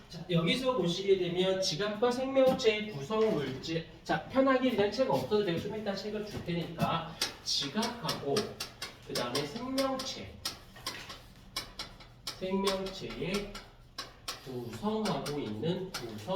자, 여기서 보시게 되면 지각과 생명체의 구성 물질. 자, 편하게 그냥 책 없어도 되고 좀 이따 책을 줄 테니까 지각하고 그 다음에 생명체의 구성하고 있는 구성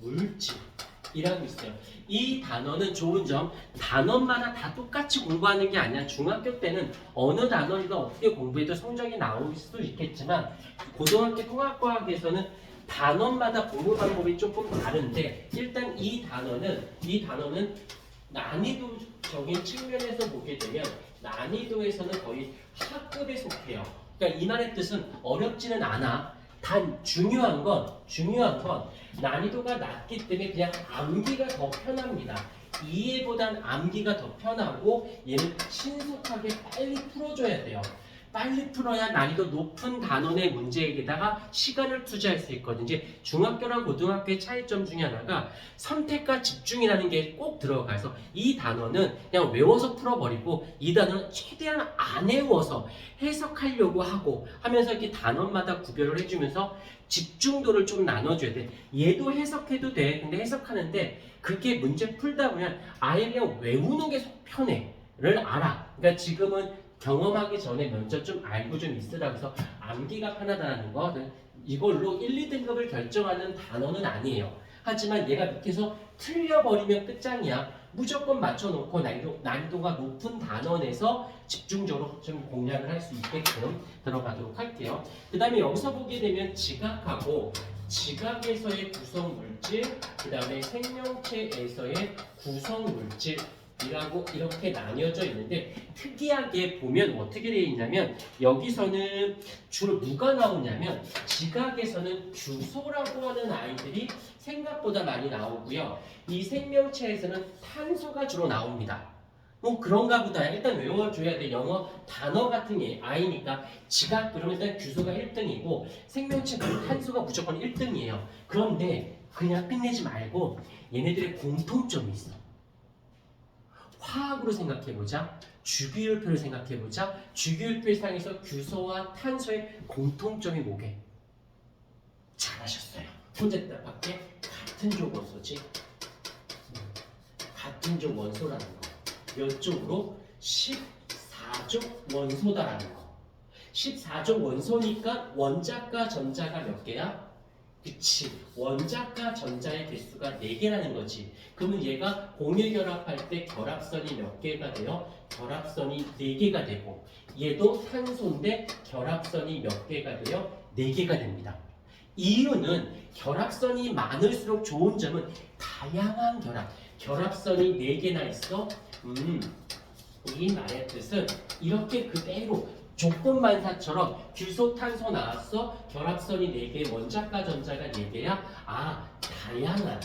물질이라고 있어요. 이 단어는 좋은 점, 단어마다 다 똑같이 공부하는 게 아니야. 중학교 때는 어느 단어가 어떻게 공부해도 성적이 나올 수도 있겠지만 고등학교 통합과학에서는 단어마다 공부 방법이 조금 다른데 일단 이 단어는 난이도적인 측면에서 보게 되면 난이도에서는 거의 하급에 속해요. 그러니까 이 말의 뜻은 어렵지는 않아. 단 중요한 건 난이도가 낮기 때문에 그냥 암기가 더 편합니다. 이해보단 암기가 더 편하고 얘는 신속하게 빨리 풀어줘야 돼요. 빨리 풀어야 난이도 높은 단원의 문제에다가 시간을 투자할 수 있거든요. 이제 중학교랑 고등학교의 차이점 중에 하나가 선택과 집중이라는 게 꼭 들어가서 이 단어는 그냥 외워서 풀어버리고 이 단어는 최대한 안 외워서 해석하려고 하고 하면서 이렇게 단원마다 구별을 해주면서 집중도를 좀 나눠줘야 돼. 얘도 해석해도 돼. 근데 해석하는데 그게 문제 풀다 보면 아예 그냥 외우는 게 속 편해를 알아. 그러니까 지금은 경험하기 전에 먼저 좀 알고 좀 있으라 해서 암기가 편하다는 거 이걸로 1, 2등급을 결정하는 단어는 아니에요. 하지만 얘가 밑에서 틀려버리면 끝장이야. 무조건 맞춰놓고 난이도가 높은 단원에서 집중적으로 좀 공략을 할 수 있게끔 들어가도록 할게요. 그 다음에 여기서 보게 되면 지각하고 지각에서의 구성물질, 그 다음에 생명체에서의 구성물질 이라고 이렇게 나뉘어져 있는데 특이하게 보면 어떻게 되어 있냐면 여기서는 주로 누가 나오냐면 지각에서는 규소라고 하는 아이들이 생각보다 많이 나오고요. 이 생명체에서는 탄소가 주로 나옵니다. 뭐 그런가 보다. 일단 외워줘야 돼. 영어 단어 같은 게 아이니까 지각 그러면 일단 규소가 1등이고 생명체 탄소가 무조건 1등이에요. 그런데 그냥 끝내지 말고 얘네들의 공통점이 있어. 화학으로 생각해보자. 주기율표를 생각해보자. 주기율표상에서 규소와 탄소의 공통점이 뭐게? 잘하셨어요. 혼자 밖에 같은 족 원소지. 같은 족 원소라는 거. 이쪽으로 14족 원소다라는 거. 14족 원소니까 원자과 전자가 몇 개야? 그치. 원자과 전자의 개수가 4개라는 거지. 그러면 얘가 공유결합할 때 결합선이 몇 개가 돼요? 결합선이 4개가 되고 얘도 탄소인데 결합선이 몇 개가 돼요? 4개가 됩니다. 이유는 결합선이 많을수록 좋은 점은 다양한 결합선이 4개나 있어? 이 말의 뜻은 이렇게 그대로 조건반사처럼 규소, 탄소 나왔어. 결합선이 4개, 원자과 전자가 4개야. 아, 다양한.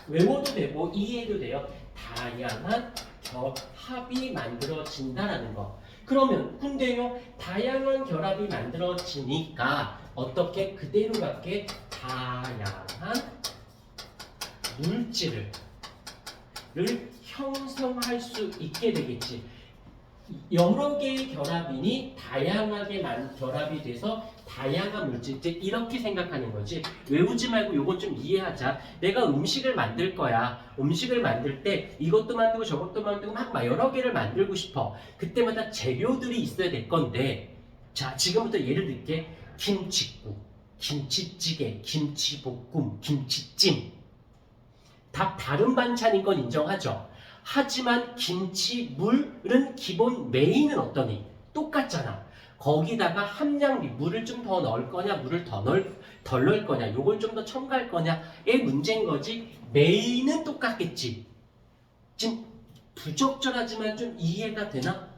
외워도 되고 이해도 돼요. 다양한 결합이 만들어진다라는 거. 그러면 근데요, 다양한 결합이 만들어지니까 어떻게 그대로 갖게 다양한 물질을 형성할 수 있게 되겠지. 여러 개의 결합이니 다양하게 결합이 돼서 다양한 물질, 이렇게 생각하는 거지. 외우지 말고 요건 좀 이해하자. 내가 음식을 만들 거야. 음식을 만들 때 이것도 만들고 저것도 만들고 막 여러 개를 만들고 싶어. 그때마다 재료들이 있어야 될 건데, 자, 지금부터 예를 들게. 김칫국, 김치찌개, 김치볶음, 김치찜. 다 다른 반찬인 건 인정하죠. 하지만 김치물은 기본 메인은 어떠니? 똑같잖아. 거기다가 함량비, 물을 좀 더 넣을 거냐, 물을 덜 넣을 거냐, 요걸 좀 더 첨가할 거냐의 문제인 거지. 메인은 똑같겠지. 지금 부적절하지만 좀 이해가 되나?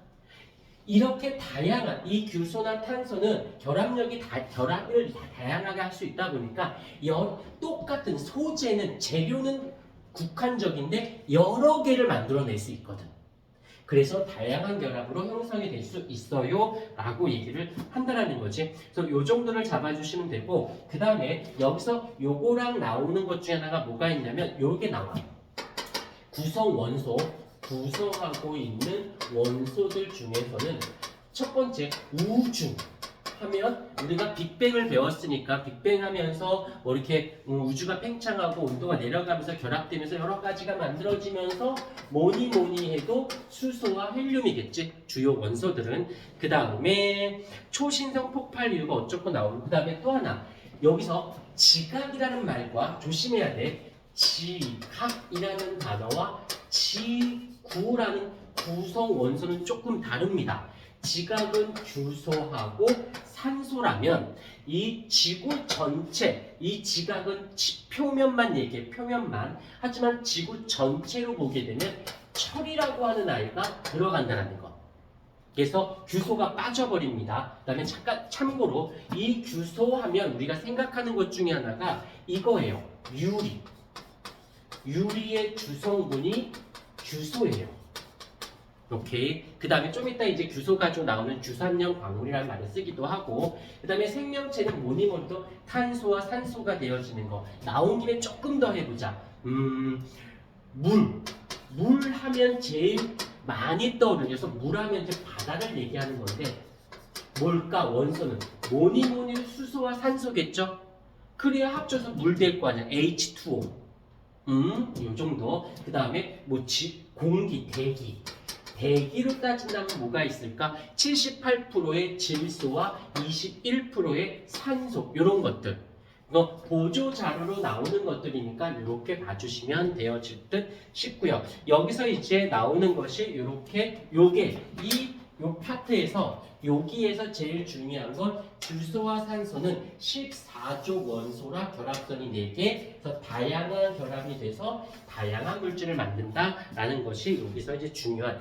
이렇게 다양한 이 규소나 탄소는 결합을 다양하게 할 수 있다 보니까 똑같은 소재는 재료는 국한적인데 여러 개를 만들어낼 수 있거든. 그래서 다양한 결합으로 형성이 될 수 있어요 라고 얘기를 한다는 거지. 그래서 요 정도를 잡아주시면 되고, 그 다음에 여기서 요거랑 나오는 것 중에 하나가 뭐가 있냐면 요게 나와. 구성하고 있는 원소들 중에서는 첫 번째 우중. 하면 우리가 빅뱅을 배웠으니까 빅뱅 하면서 뭐 이렇게 우주가 팽창하고 온도가 내려가면서 결합되면서 여러 가지가 만들어지면서 뭐니 해도 수소와 헬륨이겠지, 주요 원소들은. 그 다음에 초신성 폭발 이유가 어쩌고 나오고, 그 다음에 또 하나, 여기서 지각이라는 말과 조심해야 돼. 지각이라는 단어와 지구라는 구성 원소는 조금 다릅니다. 지각은 규소하고 산소라면 이 지구 전체, 이 지각은 표면만 얘기해, 표면만. 하지만 지구 전체로 보게 되면 철이라고 하는 아이가 들어간다는 거. 그래서 규소가 빠져버립니다. 그 다음에 잠깐 참고로 이 규소하면 우리가 생각하는 것 중에 하나가 이거예요. 유리. 유리의 주성분이 규소예요. 오케이. 그 다음에 좀 이따 이제 규소 가지고 나오는 규산염 광물이라는 말을 쓰기도 하고, 그 다음에 생명체는 뭐니 뭐니도 탄소와 산소가 되어지는 거. 나온 김에 조금 더 해보자. 물. 물 하면 제일 많이 떠오르는, 그래서 물 하면 이제 바다를 얘기하는 건데, 뭘까? 원소는 뭐니 뭐니 수소와 산소겠죠? 그래야 합쳐서 물 될 거 아니야. H2O. 요 정도. 그 다음에 뭐 공기, 대기. 대기로 따진다면 뭐가 있을까? 78%의 질소와 21%의 산소, 이런 것들. 이거 보조 자료로 나오는 것들이니까 이렇게 봐주시면 되어질 듯 싶고요. 여기서 이제 나오는 것이 이렇게, 요게 요 파트에서 여기에서 제일 중요한 건 규소와 산소는 14족 원소라 결합선이 4개, 그래서 다양한 결합이 돼서 다양한 물질을 만든다라는 것이 여기서 이제 중요한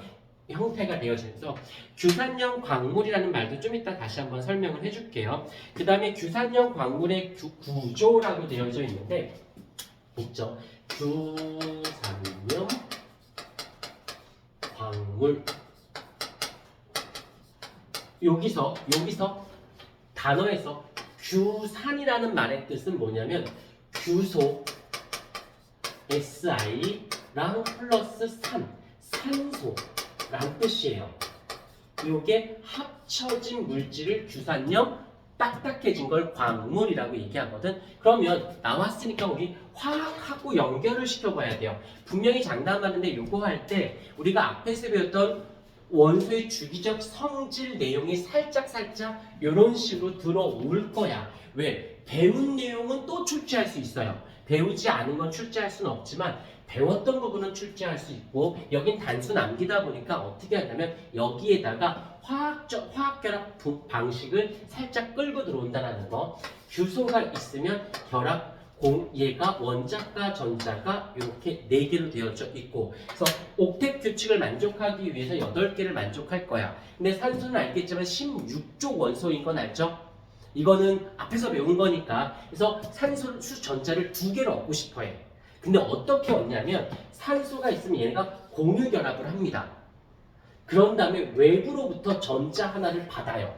형태가 되어져서, 규산염 광물이라는 말도 좀 이따 다시 한번 설명을 해줄게요. 그 다음에 규산염 광물의 구조라고 되어져 있는데, 있죠. 규산염 광물. 여기서 단어에서 규산이라는 말의 뜻은 뭐냐면 규소 SI랑 플러스 산소라는 뜻이에요. 이게 합쳐진 물질을 규산염, 딱딱해진 걸 광물이라고 얘기하거든. 그러면 나왔으니까 우리 화학하고 연결을 시켜봐야 돼요. 분명히 장담하는데 요거 할 때 우리가 앞에서 배웠던 원소의 주기적 성질 내용이 살짝 이런 식으로 들어올 거야. 왜? 배운 내용은 또 출제할 수 있어요. 배우지 않은 건 출제할 수는 없지만 배웠던 부분은 출제할 수 있고, 여긴 단수 남기다 보니까 어떻게 하냐면 여기에다가 화학 결합 방식을 살짝 끌고 들어온다는 거. 규소가 있으면 얘가 원자과 전자가 이렇게 4개로 되어져 있고, 그래서 옥텟 규칙을 만족하기 위해서 8개를 만족할 거야. 근데 산소는 알겠지만 16족 원소인 건 알죠? 이거는 앞에서 배운 거니까. 그래서 산소 전자를 2개를 얻고 싶어 해. 근데 어떻게 얻냐면 산소가 있으면 얘가 공유 결합을 합니다. 그런 다음에 외부로부터 전자 하나를 받아요.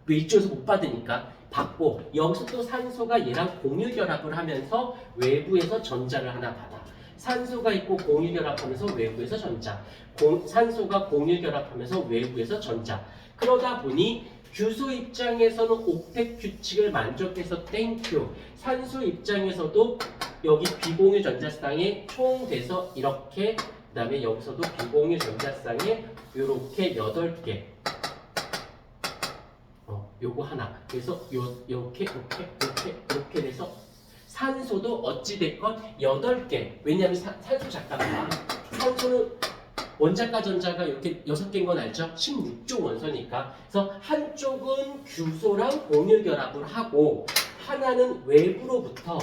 왜? 이쪽에서 못 받으니까. 받고, 여기서 또 산소가 얘랑 공유 결합을 하면서 외부에서 전자를 하나 받아. 산소가 있고 공유 결합하면서 외부에서 전자, 산소가 공유 결합하면서 외부에서 전자. 그러다 보니 규소 입장에서는 옥텟 규칙을 만족해서 땡큐. 산소 입장에서도 여기 비공유 전자쌍에 총 돼서 이렇게, 그 다음에 여기서도 비공유 전자쌍에 이렇게 8개. 요거 하나. 그래서 이렇게 돼서 산소도 어찌됐건 8개. 왜냐하면 산소 잠깐만. 산소는 원자과 전자가 이렇게 6개인 건 알죠? 16족 원소니까. 그래서 한쪽은 규소랑 공유 결합을 하고, 하나는 외부로부터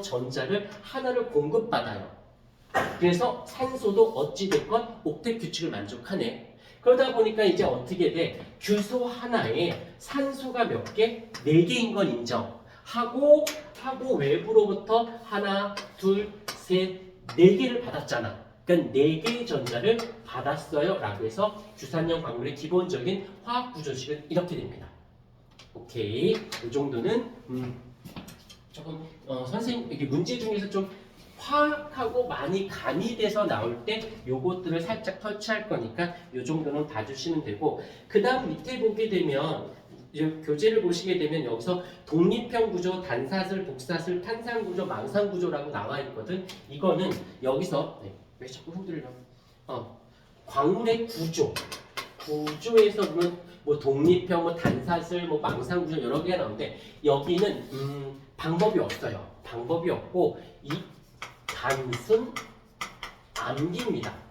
전자를 하나를 공급받아요. 그래서 산소도 어찌됐건 옥텟 규칙을 만족하네. 그러다 보니까 이제 어떻게 돼? 규소 하나에 산소가 몇 개? 4개인 건 인정하고, 외부로부터 하나, 둘, 셋, 4개를 받았잖아. 그러니까 4개의 전자를 받았어요 라고 해서 규산염 광물의 기본적인 화학 구조식은 이렇게 됩니다. 오케이. 이 정도는 조금 선생님 이게 문제 중에서 좀 화학하고 많이 가미돼서 나올 때 요것들을 살짝 터치할 거니까 요 정도는 봐주시면 되고, 그 다음 밑에 보게 되면 이제 교재를 보시게 되면 여기서 독립형 구조, 단사슬, 복사슬, 탄산 구조, 망상 구조라고 나와 있거든. 이거는 여기서 왜 자꾸 흔들려? 광물의 구조에서 보면 뭐 독립형, 뭐 단사슬, 뭐 망상 구조 여러 개가 나오는데 여기는 방법이 없어요. 방법이 없고 이 단순 암기입니다.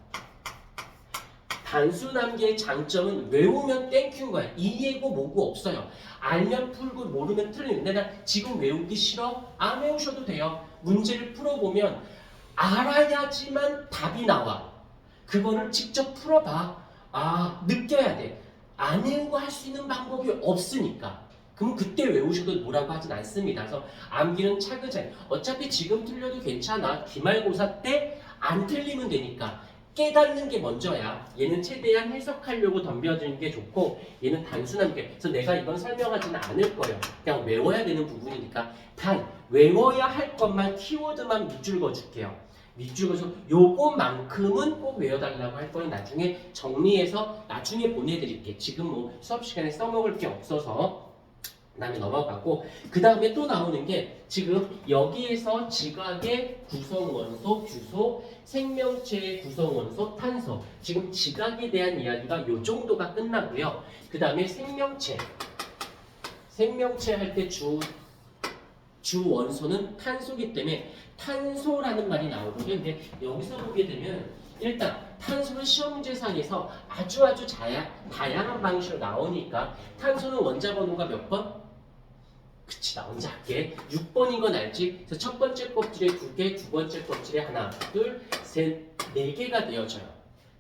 단순 암기의 장점은 외우면 땡큐인 거야. 이해고 뭐고 없어요. 알면 풀고 모르면 틀리는데 나 지금 외우기 싫어? 안 외우셔도 돼요. 문제를 풀어보면 알아야지만 답이 나와. 그거를 직접 풀어봐. 느껴야 돼. 안 외우고 할 수 있는 방법이 없으니까. 그럼 그때 외우셔도 뭐라고 하진 않습니다. 그래서 암기는 차근차근. 어차피 지금 틀려도 괜찮아. 기말고사 때 안 틀리면 되니까. 깨닫는 게 먼저야. 얘는 최대한 해석하려고 덤벼드는 게 좋고 얘는 단순한 게. 그래서 내가 이건 설명하지는 않을 거예요. 그냥 외워야 되는 부분이니까. 단 외워야 할 것만 키워드만 밑줄 그어줄게요. 밑줄 그어서 요것만큼은 꼭 외워달라고 할 거는 나중에 정리해서 나중에 보내드릴게. 지금 뭐 수업 시간에 써먹을 게 없어서 그 다음에 넘어가고 그 다음에 또 나오는 게 지금 여기에서 지각의 구성원소, 규소, 생명체의 구성원소, 탄소. 지금 지각에 대한 이야기가 요 정도가 끝나고요. 그 다음에 생명체 할 때 주 원소는 탄소기 때문에 탄소라는 말이 나오거든요. 근데 여기서 보게 되면 일단 탄소는 시험 문제상에서 아주 다양한 방식으로 나오니까 탄소는 원자 번호가 몇 번? 그치, 나 혼자 할게. 6번인 건 알지? 그래서 첫 번째 껍질에 2개, 두 번째 껍질에 하나, 둘, 셋, 4개가 되어져요.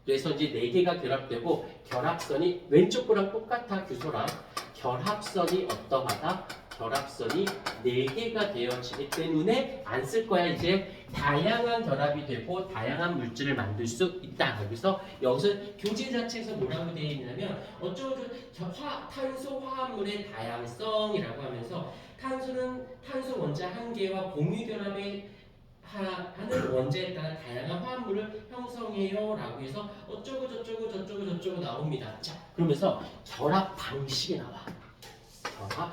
그래서 이제 4개가 결합되고 결합선이 왼쪽 거랑 똑같아, 규소랑. 결합선이 어떠하다? 결합선이 4개가 되어지기 때문에 안 쓸 거야. 이제 다양한 결합이 되고 다양한 물질을 만들 수 있다. 여기서 교재 자체에서 뭐라고 되어 있냐면 어쩌고 탄소 화합물의 다양성이라고 하면서 탄소는 탄소 원자 한 개와 공유 결합의 하는 원자에 따라 다양한 화합물을 형성해요 라고 해서 어쩌고 저쩌고 나옵니다. 자, 그러면서 결합 방식이 나와. 결합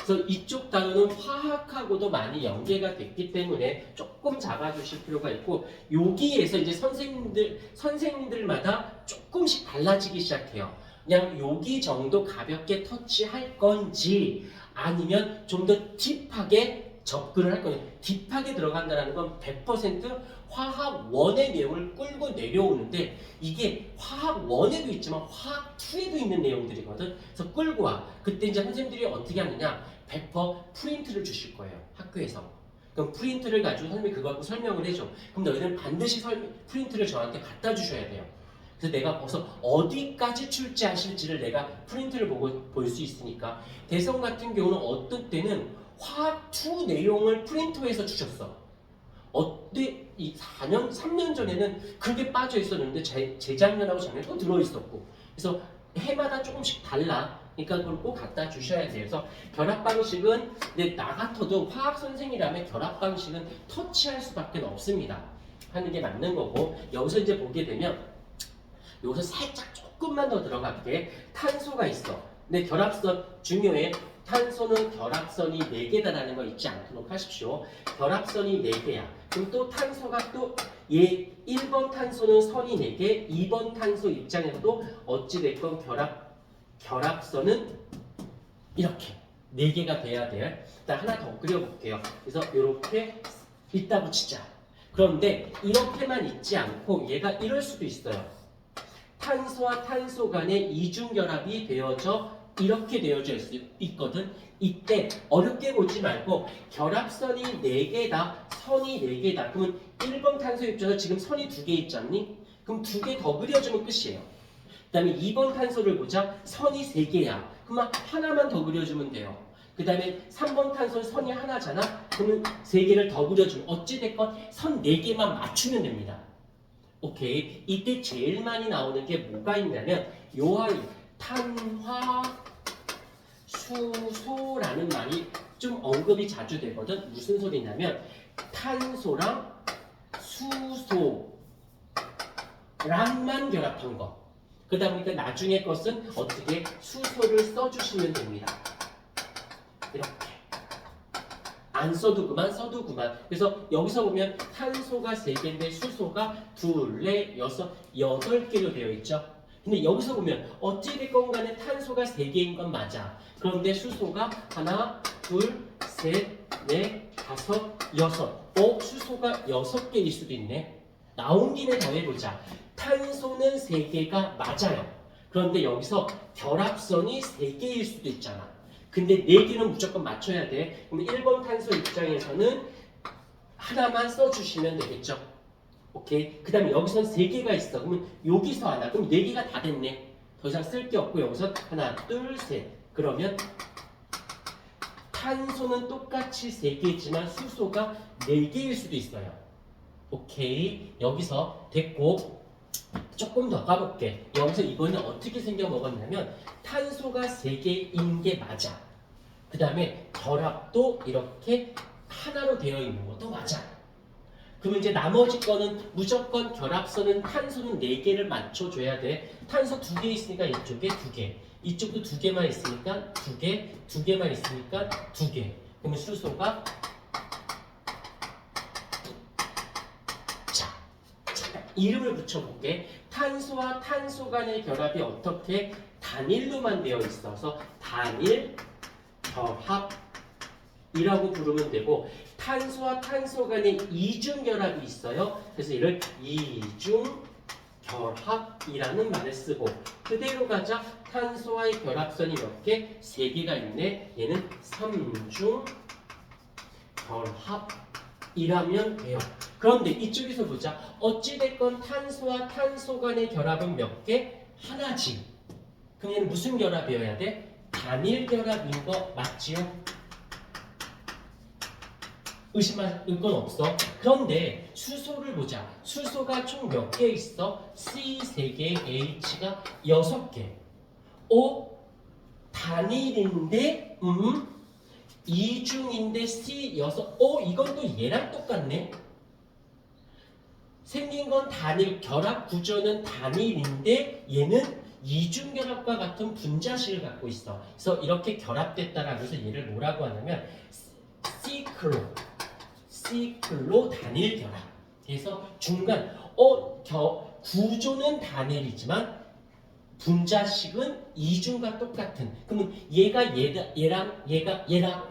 그래서 이쪽 단어는 화학하고도 많이 연계가 됐기 때문에 조금 잡아주실 필요가 있고 여기에서 이제 선생님들마다 조금씩 달라지기 시작해요. 그냥 여기 정도 가볍게 터치할 건지 아니면 좀 더 딥하게 접근을 할 건지. 딥하게 들어간다는 건 100% 화학 1의 내용을 끌고 내려오는데 이게 화학 1에도 있지만 화학 2에도 있는 내용들이거든. 그래서 끌고 와. 그때 이제 선생님들이 어떻게 하느냐 100% 프린트를 주실 거예요. 학교에서. 그럼 프린트를 가지고 선생님이 그거 갖고 설명을 해줘. 그럼 너희는 반드시 프린트를 저한테 갖다 주셔야 돼요. 그래서 내가 벌써 어디까지 출제하실지를 내가 프린트를 보고 볼 수 있으니까. 대성 같은 경우는 어떤 때는 화학 2 내용을 프린트해서 주셨어. 어때 이 3년 전에는 그게 빠져 있었는데 재작년하고 작년에 또 들어있었고. 그래서 해마다 조금씩 달라. 그러니까 그걸 꼭 갖다 주셔야 돼요. 그래서 결합 방식은 나 같아도 화학 선생이라면 결합 방식은 터치할 수밖에 없습니다. 하는 게 맞는 거고 여기서 이제 보게 되면 여기서 살짝 조금만 더 들어갈게. 탄소가 있어. 근데 결합선 중요해. 탄소는 결합선이 4개다라는 거 잊지 않도록 하십시오. 결합선이 4개야. 그럼 또 탄소가 또 1번 탄소는 선이 4개, 2번 탄소 입장에서도 어찌됐건 결합선은 이렇게 4개가 돼야 돼요. 일단 하나 더 그려볼게요. 그래서 이렇게 이따 붙이자. 그런데 이렇게만 있지 않고 얘가 이럴 수도 있어요. 탄소와 탄소 간의 이중결합이 되어져 이렇게 되어져 있거든. 이때 어렵게 보지 말고 결합선이 4개다, 선이 4개다. 그러면 1번 탄소 입장에서 지금 선이 2개 있지 않니? 그럼 2개 더 그려주면 끝이에요. 그 다음에 2번 탄소를 보자. 선이 3개야. 그러면 하나만 더 그려주면 돼요. 그 다음에 3번 탄소는 선이 하나잖아. 그러면 3개를 더 그려주면 어찌됐건 선 4개만 맞추면 됩니다. 오케이. 이때 제일 많이 나오는 게 뭐가 있냐면 요 아이 탄화 수소라는 말이 좀 언급이 자주 되거든. 무슨 소리냐면 탄소랑 수소 랑만 결합한 거. 그러다 보니까 나중에 것은 어떻게 수소를 써주시면 됩니다. 이렇게. 안 써도 그만, 써도 그만. 그래서 여기서 보면 탄소가 3개인데 수소가 2, 4, 6, 8개로 되어 있죠. 근데 여기서 보면 어찌됐건 간에 탄소가 3개인 건 맞아. 그런데 수소가 하나, 둘, 셋, 넷, 다섯, 여섯. 수소가 6개일 수도 있네. 나온 김에 더해보자. 탄소는 3개가 맞아요. 그런데 여기서 결합선이 3개일 수도 있잖아. 근데 4개는 무조건 맞춰야 돼. 그럼 1번 탄소 입장에서는 하나만 써주시면 되겠죠. 오케이. 그 다음에 여기선 3개가 있어. 그러면 여기서 하나. 그럼 4개가 다 됐네. 더 이상 쓸 게 없고 여기서 하나, 둘, 셋. 그러면 탄소는 똑같이 3개지만 수소가 4개일 수도 있어요. 오케이. 여기서 됐고 조금 더 가볼게. 여기서 이거는 어떻게 생겨 먹었냐면 탄소가 3개인 게 맞아. 그 다음에 결합도 이렇게 하나로 되어 있는 것도 맞아. 그러면 이제 나머지 거는 무조건 결합선은 탄소는 4개를 맞춰줘야 돼. 탄소 2개 있으니까 이쪽에 2개. 이쪽도 2개만 있으니까 2개. 2개만 있으니까 2개. 그러면 수소가 이름을 붙여볼게. 탄소와 탄소 간의 결합이 어떻게 단일로만 되어 있어서 단일 결합이라고 부르면 되고, 탄소와 탄소 간의 이중 결합이 있어요. 그래서 이를 이중 결합이라는 말을 쓰고, 그대로 가자. 탄소와의 결합선이 몇 개? 3개가 있네. 얘는 3중 결합이라면 돼요. 그런데 이쪽에서 보자. 어찌됐건 탄소와 탄소 간의 결합은 몇 개? 하나지. 그럼 얘는 무슨 결합이어야 돼? 단일 결합인 거 맞지요? 의심할 건 없어. 그런데 수소를 보자. 수소가 총 몇 개 있어? C 3개, H가 6개. 단일인데 이중인데 C 6. 이건 또 얘랑 똑같네. 생긴 건 단일, 결합 구조는 단일인데 얘는 이중결합과 같은 분자식을 갖고 있어. 그래서 이렇게 결합됐다라고 해서 얘를 뭐라고 하냐면 시클로 단일 결합. 그래서 중간 구조는 단일이지만 분자식은 이중과 똑같은. 그러면 얘랑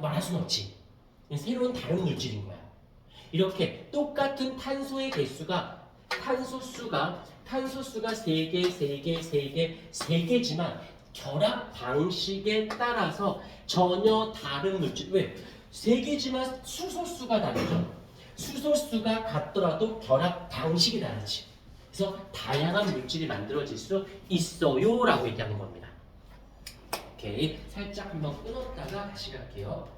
말할 수는 없지. 새로운 다른 물질인 거야. 이렇게 똑같은 탄소의 개수가 탄소수가 3개지만 결합 방식에 따라서 전혀 다른 물질. 왜? 3개지만 수소수가 다르죠. 수소수가 같더라도 결합 방식이 다르지. 그래서 다양한 물질이 만들어질 수 있어요 라고 얘기하는 겁니다. 오케이. 살짝 한번 끊었다가 다시 갈게요.